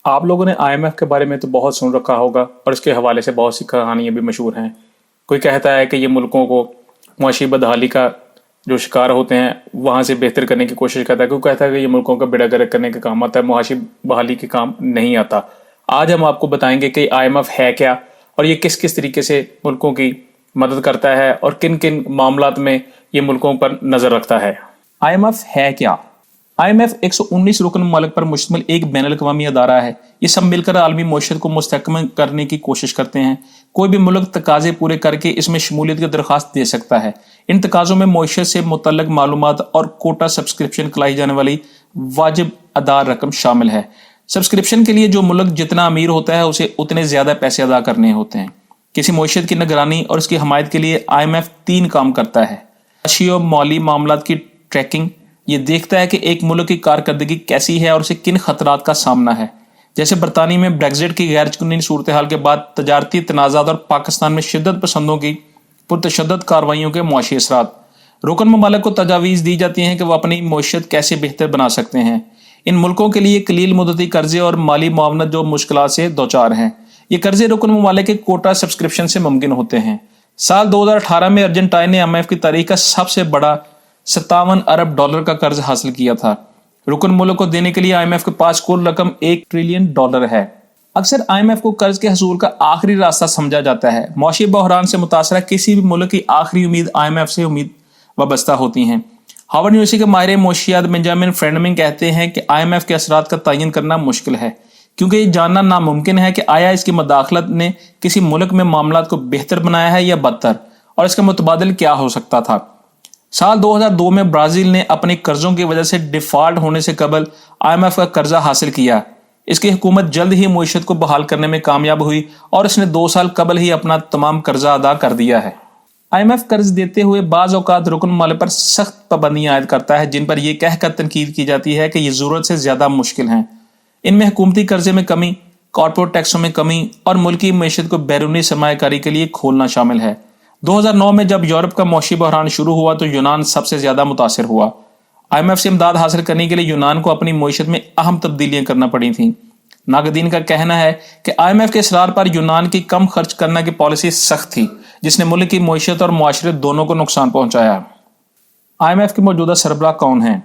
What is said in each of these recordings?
آپ لوگوں نے آئی ایم ایف کے بارے میں تو بہت سن رکھا ہوگا اور اس کے حوالے سے بہت سی کہانیاں بھی مشہور ہیں۔ کوئی کہتا ہے کہ یہ ملکوں کو معاشی بدحالی کا جو شکار ہوتے ہیں وہاں سے بہتر کرنے کی کوشش کرتا ہے، کوئی کہتا ہے کہ یہ ملکوں کا بیڑا گرک کرنے کا کام آتا ہے، معاشی بحالی کے کام نہیں آتا۔ آج ہم آپ کو بتائیں گے کہ آئی ایم ایف ہے کیا اور یہ کس کس طریقے سے ملکوں کی مدد کرتا ہے اور کن کن معاملات میں یہ ملکوں پر نظر رکھتا ہے۔ آئی ایم ایف ہے کیا؟ آئی ایم ایف 119 رکن ممالک پر مشتمل ایک بین الاقوامی ادارہ ہے۔ یہ سب مل کر عالمی معیشت کو مستحکم کرنے کی کوشش کرتے ہیں۔ کوئی بھی ملک تقاضے پورے کر کے اس میں شمولیت کی درخواست دے سکتا ہے۔ ان تقاضوں میں معیشت سے متعلق معلومات اور کوٹا سبسکرپشن کھلائی جانے والی واجب ادا رقم شامل ہے۔ سبسکرپشن کے لیے جو ملک جتنا امیر ہوتا ہے اسے اتنے زیادہ پیسے ادا کرنے ہوتے ہیں۔ کسی معیشت کی نگرانی اور اس کی حمایت کے لیے آئی ایم ایف 3 کام کرتا ہے۔ معاشی اور مالی معاملات کی ٹریکنگ، یہ دیکھتا ہے کہ ایک ملک کی کارکردگی کیسی ہے اور اسے کن خطرات کا سامنا ہے، جیسے برطانیہ میں بریگزٹ کی غیر یقینی صورتحال کے بعد تجارتی تنازعات اور پاکستان میں شدت پسندوں کی پرتشدد کارروائیوں کے معاشی اثرات۔ رکن ممالک کو تجاویز دی جاتی ہیں کہ وہ اپنی معیشت کیسے بہتر بنا سکتے ہیں۔ ان ملکوں کے لیے قلیل مدتی قرضے اور مالی معاونت جو مشکلات سے دوچار ہیں۔ یہ قرضے رکن ممالک کے کوٹا سبسکرپشن سے ممکن ہوتے ہیں۔ سال 2018 میں ارجنٹائن نے آئی ایم ایف کی تاریخ کا سب سے بڑا 57 ارب ڈالر کا قرض حاصل کیا تھا۔ رکن ملک کو دینے کے لیے آئی ایم ایف کے پاس کل رقم $1 ٹریلین ہے۔ اکثر آئی ایم ایف کو قرض کے حصول کا آخری راستہ سمجھا جاتا ہے۔ معاشی بحران سے متاثرہ کسی بھی ملک کی آخری امید آئی ایم ایف سے وابستہ ہوتی ہیں۔ ہارورڈ یونیورسٹی کے ماہر معاشیات بنجامن فرینڈمن کہتے ہیں کہ آئی ایم ایف کے اثرات کا تعین کرنا مشکل ہے، کیونکہ یہ جاننا ناممکن ہے کہ آیا اس کی مداخلت نے کسی ملک میں معاملات کو بہتر بنایا ہے یا بدتر، اور اس کا متبادل کیا ہو سکتا تھا۔ سال 2002 میں برازیل نے اپنے قرضوں کی وجہ سے ڈیفالٹ ہونے سے قبل آئی ایم ایف کا قرضہ حاصل کیا۔ اس کی حکومت جلد ہی معیشت کو بحال کرنے میں کامیاب ہوئی اور اس نے 2 سال قبل ہی اپنا تمام قرضہ ادا کر دیا ہے۔ آئی ایم ایف قرض دیتے ہوئے بعض اوقات رکن ممالک پر سخت پابندیاں عائد کرتا ہے، جن پر یہ کہہ کر تنقید کی جاتی ہے کہ یہ ضرورت سے زیادہ مشکل ہیں۔ ان میں حکومتی قرضے میں کمی، کارپوریٹ ٹیکسوں میں کمی اور ملکی معیشت کو بیرونی سرمایہ کاری کے لیے کھولنا شامل ہے۔ 2009 میں جب یورپ کا معاشی بحران شروع ہوا تو یونان سب سے زیادہ متاثر ہوا۔ آئی ایم ایف سے امداد حاصل کرنے کے لیے یونان کو اپنی معیشت میں اہم تبدیلیاں کرنا پڑی تھیں۔ ناقدین کا کہنا ہے کہ آئی ایم ایف کے اصرار پر یونان کی کم خرچ کرنا کی پالیسی سخت تھی، جس نے ملک کی معیشت اور معاشرت دونوں کو نقصان پہنچایا۔ آئی ایم ایف کے موجودہ سربراہ کون ہیں؟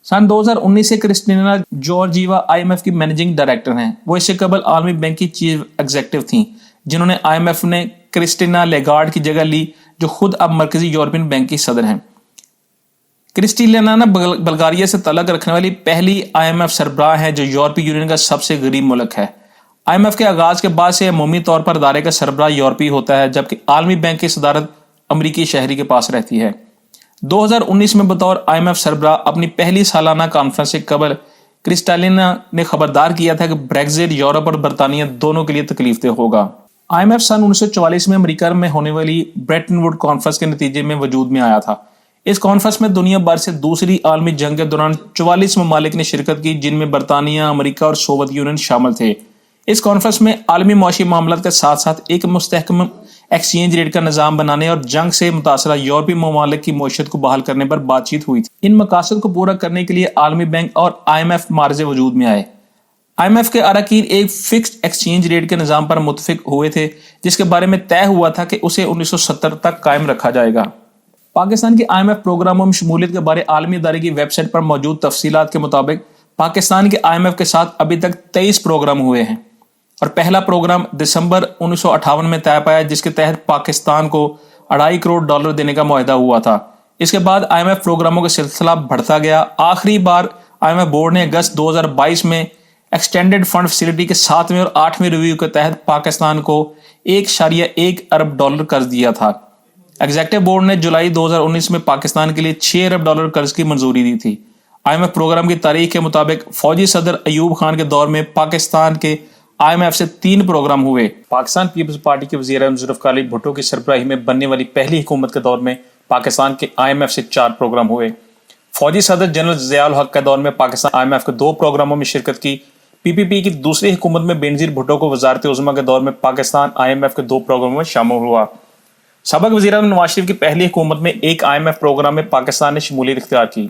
سن 2019 سے Kristalina Georgieva I M F کی مینیجنگ ڈائریکٹر ہیں۔ وہ اس سے قبل عالمی بینک کی چیف ایگزیکٹو تھیں، جنہوں نے آئی ایم ایف نے کرسٹینا لیگارڈ کی جگہ لی، جو خود اب مرکزی یورپین بینک کی صدر ہیں۔ کرسٹینا بلغاریہ سے تعلق رکھنے والی پہلی آئی ایم ایف سربراہ ہیں جو یورپی یونین کا سب سے غریب ملک ہے۔ آئی ایم ایف کے آغاز کے بعد سے عمومی طور پر ادارے کا سربراہ یورپی ہوتا ہے، جبکہ عالمی بینک کی صدارت امریکی شہری کے پاس رہتی ہے۔ 2019 میں بطور آئی ایم ایف سربراہ اپنی پہلی سالانہ کانفرنس سے قبل کرسٹینا نے خبردار کیا تھا کہ بریگزٹ یورپ اور برطانیہ دونوں کے لیے تکلیف دہ ہوگا۔ آئی ایم ایف سن 1944 میں امریکہ میں ہونے والی بریٹن ووڈ کانفرنس کے نتیجے میں وجود میں آیا تھا۔ اس کانفرنس میں دنیا بھر سے دوسری عالمی جنگ کے دوران 44 ممالک نے شرکت کی، جن میں برطانیہ، امریکہ اور سوویت یونین شامل تھے۔ اس کانفرنس میں عالمی معاشی معاملات کے ساتھ ساتھ ایک مستحکم ایکسچینج ریٹ کا نظام بنانے اور جنگ سے متاثرہ یورپی ممالک کی معیشت کو بحال کرنے پر بات چیت ہوئی تھی۔ ان مقاصد کو پورا کرنے کے لیے عالمی بینک اور آئی ایم ایف معرض وجود میں آئے۔ آئی ایم ایف کے اراکین ایک فکسڈ ایکسچینج ریٹ کے نظام پر متفق ہوئے تھے، جس کے بارے میں طے ہوا تھا کہ اسے 1970 تک قائم رکھا جائے گا۔ پاکستان کے آئی ایم ایف پروگراموں میں شمولیت کے بارے عالمی ادارے کی ویب سائٹ پر موجود تفصیلات کے مطابق پاکستان کے آئی ایم ایف کے ساتھ ابھی تک 23 پروگرام ہوئے ہیں، اور پہلا پروگرام دسمبر 1958 میں طے پایا، جس کے تحت پاکستان کو $2.5 کروڑ دینے کا معاہدہ ہوا تھا۔ اس کے بعد آئی ایم ایف پروگراموں کا سلسلہ بڑھتا گیا۔ آخری بار آئی ایم ایف بورڈ نے اگست 2022 میں ایکسٹینڈڈ فنڈ فیسلٹی کے 7ویں اور 8ویں ریویو کے تحت پاکستان کو $1.1 ارب قرض دیا تھا۔ ایگزیکٹو بورڈ نے جولائی 2019 میں پاکستان کے لیے $6 ارب قرض کی منظوری دی تھی۔ آئی ایم ایف پروگرام کی تاریخ کے مطابق فوجی صدر ایوب خان کے دور میں پاکستان کے آئی ایم ایف سے 3 پروگرام ہوئے۔ پاکستان پیپلز پارٹی کے وزیر اعظم ذوالفقار علی بھٹو کی سربراہی میں بننے والی پہلی حکومت کے دور میں پاکستان کے آئی ایم ایف سے 4 پروگرام ہوئے۔ فوجی صدر جنرل ضیاء الحق کے دور میں پاکستان آئی ایم ایف کے 2 پروگراموں میں شرکت کی۔ پی پی پی کی دوسری حکومت میں بینظیر بھٹو کو وزارت عظمیٰ کے دور میں پاکستان آئی ایم ایف کے 2 پروگراموں میں شامل ہوا۔ سابق وزیر اعظم نواز شریف کی پہلی حکومت میں ایک آئی ایم ایف پروگرام میں پاکستان نے شمولیت اختیار کی۔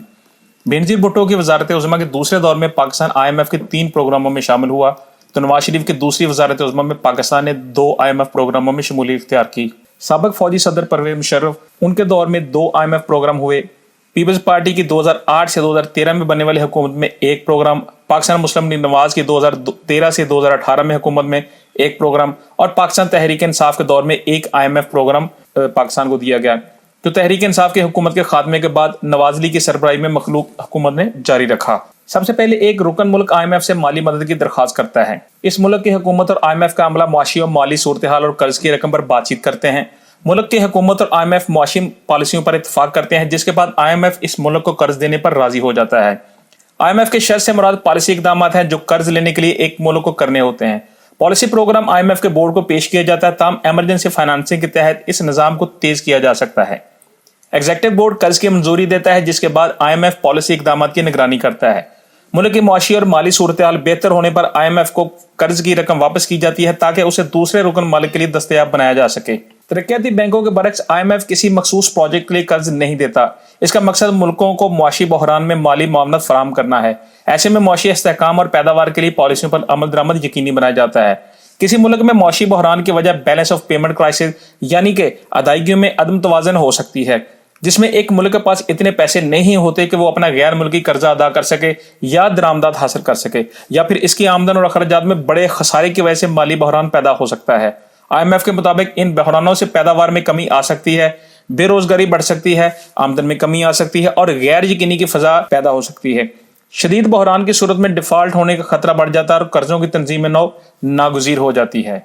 بینظیر بھٹو کی وزارت عظمیٰ کے دوسرے دور میں پاکستان آئی ایم ایف کے 3 پروگراموں میں شامل ہوا۔ تو نواز شریف کی دوسری وزارت عظمیٰ میں پاکستان نے 2 IMF پروگراموں میں شمولیت اختیار کی۔ سابق فوجی صدر پرویز مشرف، ان کے دور میں 2 IMF پروگرام ہوئے۔ پیپلز پارٹی کی 2008 سے 2013 میں بننے والی حکومت میں 1 پروگرام، پاکستان مسلم لیگ نواز کی 2013 سے 2018 میں حکومت میں 1 پروگرام، اور پاکستان تحریک انصاف کے دور میں 1 IMF پروگرام پاکستان کو دیا گیا، جو تحریک انصاف کی حکومت کے خاتمے کے بعد نواز لیگ کی سربراہی میں مخلوق حکومت نے جاری رکھا۔ سب سے پہلے ایک رکن ملک IMF سے مالی مدد کی درخواست کرتا ہے۔ اس ملک کی حکومت اور IMF کا عملہ معاشی اور مالی صورتحال اور قرض کی رقم پر بات چیت کرتے ہیں۔ ملک کی حکومت اور IMF معاشی پالیسیوں پر اتفاق کرتے ہیں، جس کے بعد IMF اس ملک کو قرض دینے پر راضی ہو جاتا ہے۔ IMF کے شرط سے مراد پالیسی اقدامات ہیں جو قرض لینے کے لیے ایک ملک کو کرنے ہوتے ہیں۔ پالیسی پروگرام IMF کے بورڈ کو پیش کیا جاتا ہے، تاہم ایمرجنسی فائنانسنگ کے تحت اس نظام کو تیز کیا جا سکتا ہے۔ ایگزیکٹو بورڈ قرض کی منظوری دیتا ہے، جس کے بعد IMF پالیسی اقدامات کی نگرانی کرتا ہے۔ ملک کی معاشی اور مالی صورتحال بہتر ہونے پر IMF کو قرض کی رقم واپس کی جاتی ہے تاکہ اسے دوسرے رکن مالک کے لیے دستیاب بنایا جا سکے۔ ترقیاتی بینکوں کے برعکس IMF کسی مخصوص پروجیکٹ کے لیے قرض نہیں دیتا۔ اس کا مقصد ملکوں کو معاشی بحران میں مالی معاونت فراہم کرنا ہے۔ ایسے میں معاشی استحکام اور پیداوار کے لیے پالیسیوں پر عمل درآمد یقینی بنایا جاتا ہے۔ کسی ملک میں معاشی بحران کی وجہ بیلنس آف پیمنٹ کرائسس یعنی کہ ادائیگیوں میں عدم توازن ہو سکتی ہے، جس میں ایک ملک کے پاس اتنے پیسے نہیں ہوتے کہ وہ اپنا غیر ملکی قرضہ ادا کر سکے یا درآمدات حاصل کر سکے، یا پھر اس کی آمدن اور اخراجات میں بڑے خسارے کی وجہ سے مالی بحران پیدا ہو سکتا ہے۔ IMF کے مطابق ان بحرانوں سے پیداوار میں کمی آ سکتی ہے، بے روزگاری بڑھ سکتی ہے، آمدن میں کمی آ سکتی ہے اور غیر یقینی کی فضا پیدا ہو سکتی ہے۔ شدید بحران کی صورت میں ڈیفالٹ ہونے کا خطرہ بڑھ جاتا ہے اور قرضوں کی تنظیم نو ناگزیر ہو جاتی ہے۔